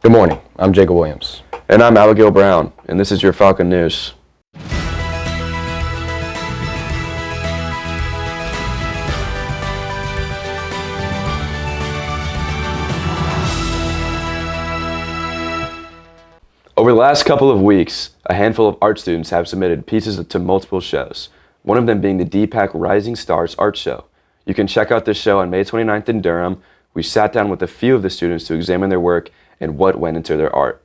Good morning, I'm Jacob Williams. And I'm Abigail Brown, and this is your Falcon News. Over the last couple of weeks, a handful of art students have submitted pieces to multiple shows, one of them being the DPAC Rising Stars Art Show. You can check out this show on May 29th in Durham. We sat down with a few of the students to examine their work and what went into their art.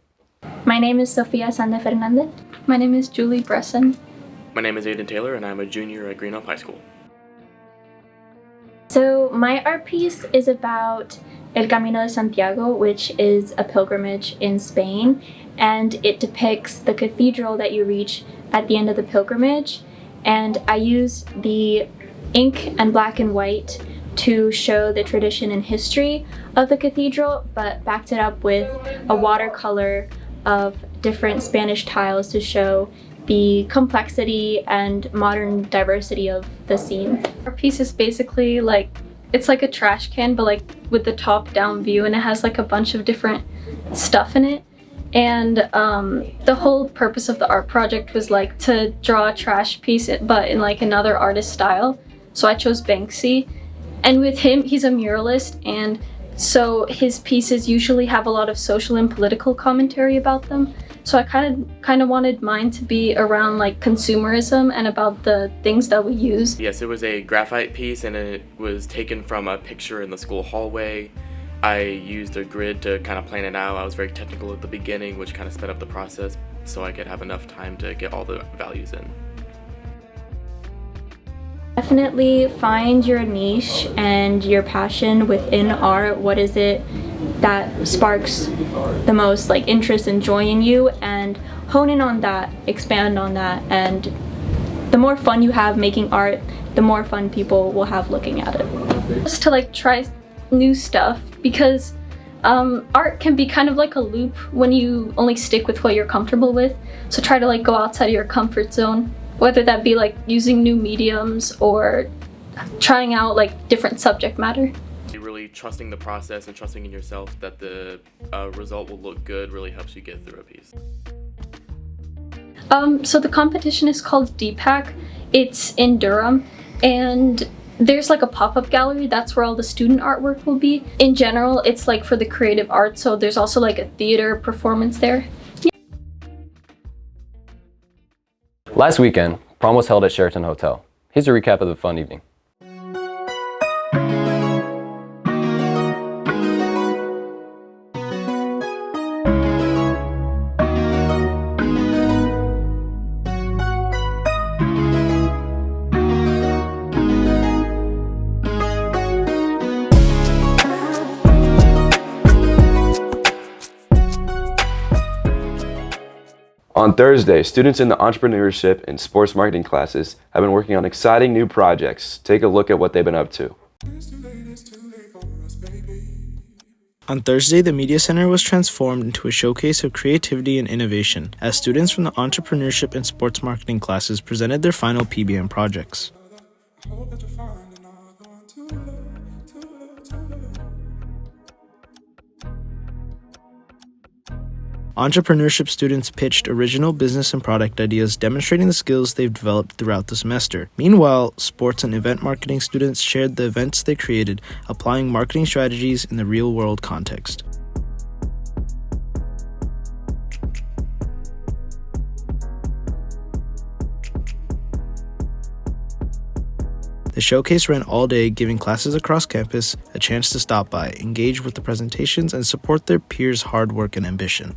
My name is Sofia Sande Fernandez. My name is Julie Bresson. My name is Aiden Taylor, and I'm a junior at Greenup High School. So my art piece is about El Camino de Santiago, which is a pilgrimage in Spain, and it depicts the cathedral that you reach at the end of the pilgrimage. And I used the ink and black and white to show the tradition and history of the cathedral, but backed it up with a watercolor of different Spanish tiles to show the complexity and modern diversity of the scene. Our piece is basically it's like a trash can, but with the top down view, and it has a bunch of different stuff in it. And the whole purpose of the art project was to draw a trash piece, but in another artist style. So I chose Banksy. And with him, he's a muralist, and so his pieces usually have a lot of social and political commentary about them. So I kind of wanted mine to be around consumerism and about the things that we use. Yes, it was a graphite piece, and it was taken from a picture in the school hallway. I used a grid to kind of plan it out. I was very technical at the beginning, which kind of sped up the process so I could have enough time to get all the values in. Definitely find your niche and your passion within art. What is it that sparks the most interest and joy in you, and hone in on that, expand on that, and the more fun you have making art, the more fun people will have looking at it. Just to try new stuff, because art can be kind of like a loop when you only stick with what you're comfortable with. So try to go outside of your comfort zone, whether that be using new mediums or trying out different subject matter. Really trusting the process and trusting in yourself that the result will look good really helps you get through a piece. So the competition is called DPAC. It's in Durham, and there's a pop-up gallery. That's where all the student artwork will be. In general, it's for the creative arts, so there's also a theater performance there. Last weekend, prom was held at Sheraton Hotel. Here's a recap of the fun evening. On Thursday, students in the entrepreneurship and sports marketing classes have been working on exciting new projects. Take a look at what they've been up to. On Thursday, the Media Center was transformed into a showcase of creativity and innovation as students from the entrepreneurship and sports marketing classes presented their final PBM projects. Entrepreneurship students pitched original business and product ideas, demonstrating the skills they've developed throughout the semester. Meanwhile, sports and event marketing students shared the events they created, applying marketing strategies in the real-world context. The showcase ran all day, giving classes across campus a chance to stop by, engage with the presentations, and support their peers' hard work and ambition.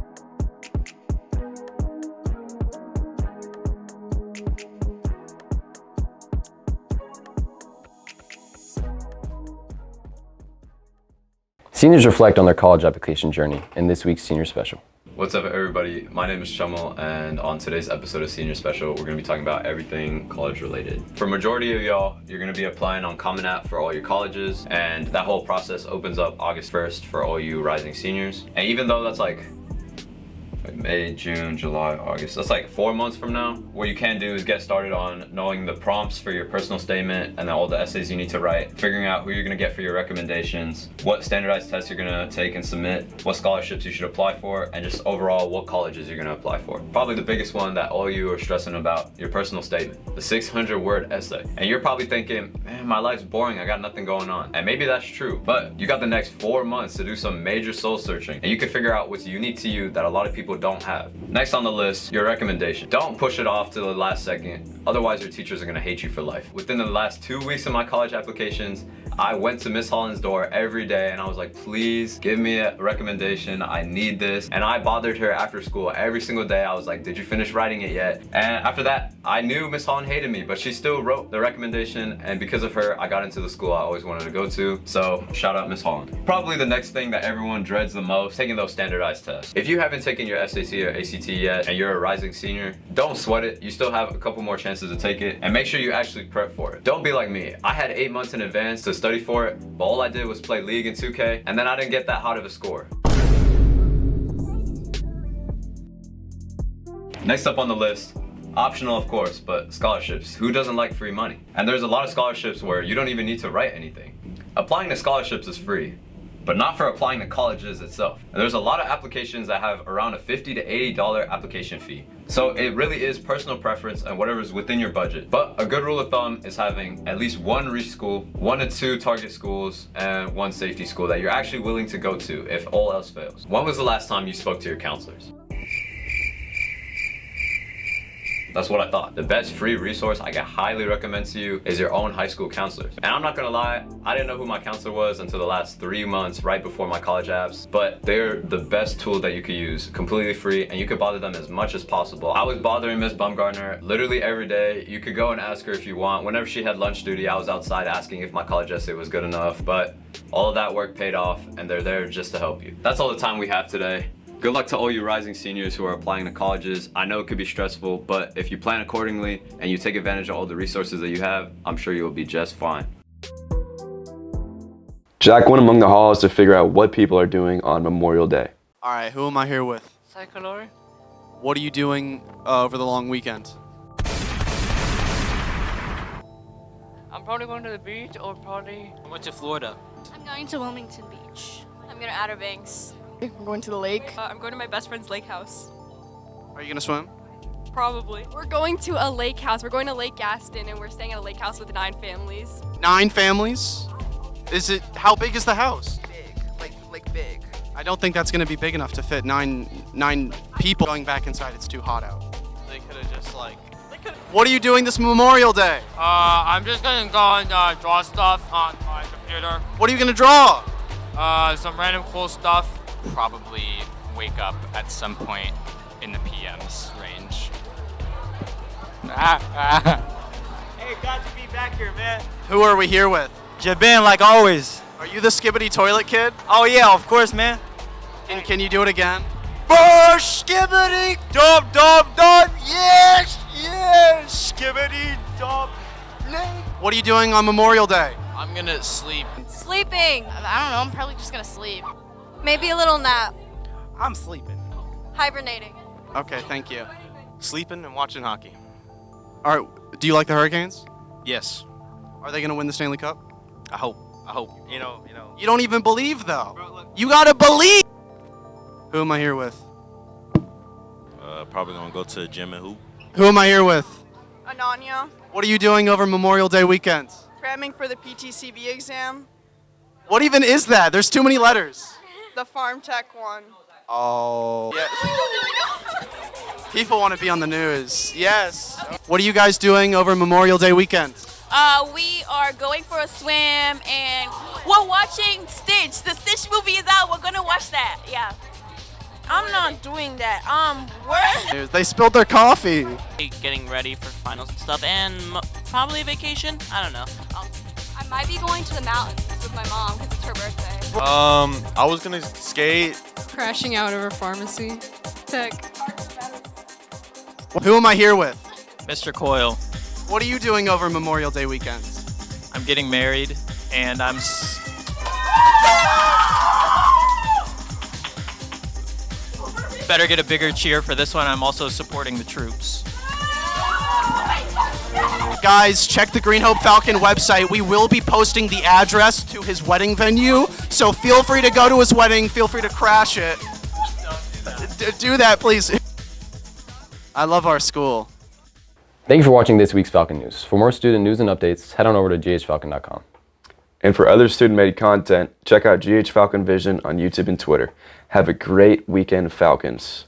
Seniors reflect on their college application journey in this week's Senior Special. What's up, everybody? My name is Chamal, and on today's episode of Senior Special, we're going to be talking about everything college related. For majority of y'all, you're going to be applying on Common App for all your colleges, and that whole process opens up August 1st for all you rising seniors. And even though that's a like May, June, July, August. That's like 4 months from now. What you can do is get started on knowing the prompts for your personal statement and then all the essays you need to write, figuring out who you're gonna get for your recommendations, what standardized tests you're gonna take and submit, what scholarships you should apply for, and just overall what colleges you're gonna apply for. Probably the biggest one that all you are stressing about, your personal statement, the 600-word essay. And you're probably thinking, man, my life's boring, I got nothing going on. And maybe that's true, but you got the next 4 months to do some major soul searching, and you can figure out what's unique to you that a lot of people don't have. Next on the list, your recommendation. Don't push it off to the last second, otherwise your teachers are gonna hate you for life. Within the last 2 weeks of my college applications, I went to Miss Holland's door every day and I was like, please give me a recommendation, I need this. And I bothered her after school every single day. I was like, did you finish writing it yet? And after that, I knew Miss Holland hated me, but she still wrote the recommendation, and because of her, I got into the school I always wanted to go to. So shout out Miss Holland. Probably the next thing that everyone dreads the most, taking those standardized tests. If you haven't taken your SAT or ACT yet and you're a rising senior, don't sweat it. You still have a couple more chances to take it, and make sure you actually prep for it. Don't be like me. I had 8 months in advance to study for it, but all I did was play League and 2K, and then I didn't get that hot of a score. Next up on the list, optional of course, but scholarships. Who doesn't like free money? And there's a lot of scholarships where you don't even need to write anything. Applying to scholarships is free, but not for applying to colleges itself. And there's a lot of applications that have around a $50 to $80 application fee. So it really is personal preference and whatever's within your budget. But a good rule of thumb is having at least 1 reach school, 1 to 2 target schools, and 1 safety school that you're actually willing to go to if all else fails. When was the last time you spoke to your counselors? That's what I thought. The best free resource I can highly recommend to you is your own high school counselors. And I'm not gonna lie, I didn't know who my counselor was until the last 3 months right before my college apps, but they're the best tool that you could use, completely free, and you could bother them as much as possible. I was bothering Miss Bumgarner literally every day. You could go and ask her if you want. Whenever she had lunch duty, I was outside asking if my college essay was good enough, but all of that work paid off, and they're there just to help you. That's all the time we have today. Good luck to all you rising seniors who are applying to colleges. I know it could be stressful, but if you plan accordingly and you take advantage of all the resources that you have, I'm sure you will be just fine. Jack went among the halls to figure out what people are doing on Memorial Day. All right, who am I here with? Psycholore? What are you doing over the long weekend? I'm probably going to the beach or probably... I went to Florida. I'm going to Wilmington Beach. I'm going to Outer Banks. I'm going to the lake. I'm going to my best friend's lake house. Are you gonna swim? Probably. We're going to a lake house. We're going to Lake Gaston, and we're staying at a lake house with 9 families. 9 families? How big is the house? Big, like big. I don't think that's gonna be big enough to fit nine people. Going back inside, it's too hot out. They could have just like... What are you doing this Memorial Day? I'm just gonna go and draw stuff on my computer. What are you gonna draw? Some random cool stuff. Probably wake up at some point in the PM's range. Hey, glad to be back here, man. Who are we here with? Jabin, like always. Are you the Skibbity Toilet Kid? Oh yeah, of course, man. Can you do it again? Skibbity, dub, dub, dub, yes, yes, skibbity, dub, What are you doing on Memorial Day? I'm gonna sleep. Sleeping. I don't know, I'm probably just gonna sleep. Maybe a little nap. I'm sleeping. Hibernating. Okay, thank you. Sleeping and watching hockey. All right, do you like the Hurricanes? Yes. Are they gonna win the Stanley Cup? I hope. You know. You don't even believe, though. You gotta believe! Who am I here with? Probably gonna go to the gym and hoop. Who am I here with? Ananya, What are you doing over Memorial Day weekend? cramming for the PTCB exam. What even is that? There's too many letters. The farm tech one. Oh. Yes. People want to be on the news. Yes. What are you guys doing over Memorial Day weekend? We are going for a swim and we're watching Stitch. The Stitch movie is out. We're gonna watch that. Yeah. I'm not doing that. They spilled their coffee. Getting ready for finals and stuff, and probably a vacation. I don't know. I might be going to the mountains with my mom because it's her birthday. I was gonna skate. Crashing out over pharmacy. Tech. Who am I here with? Mr. Coyle. What are you doing over Memorial Day weekend? I'm getting married, and I'm... better get a bigger cheer for this one. I'm also supporting the troops. Guys, check the Green Hope Falcon website. We will be posting the address to his wedding venue, so feel free to go to his wedding. Feel free to crash it. Do that, please. I love our school. Thank you for watching this week's Falcon News. For more student news and updates, head on over to ghfalcon.com. And for other student-made content, check out GH Falcon Vision on YouTube and Twitter. Have a great weekend, Falcons.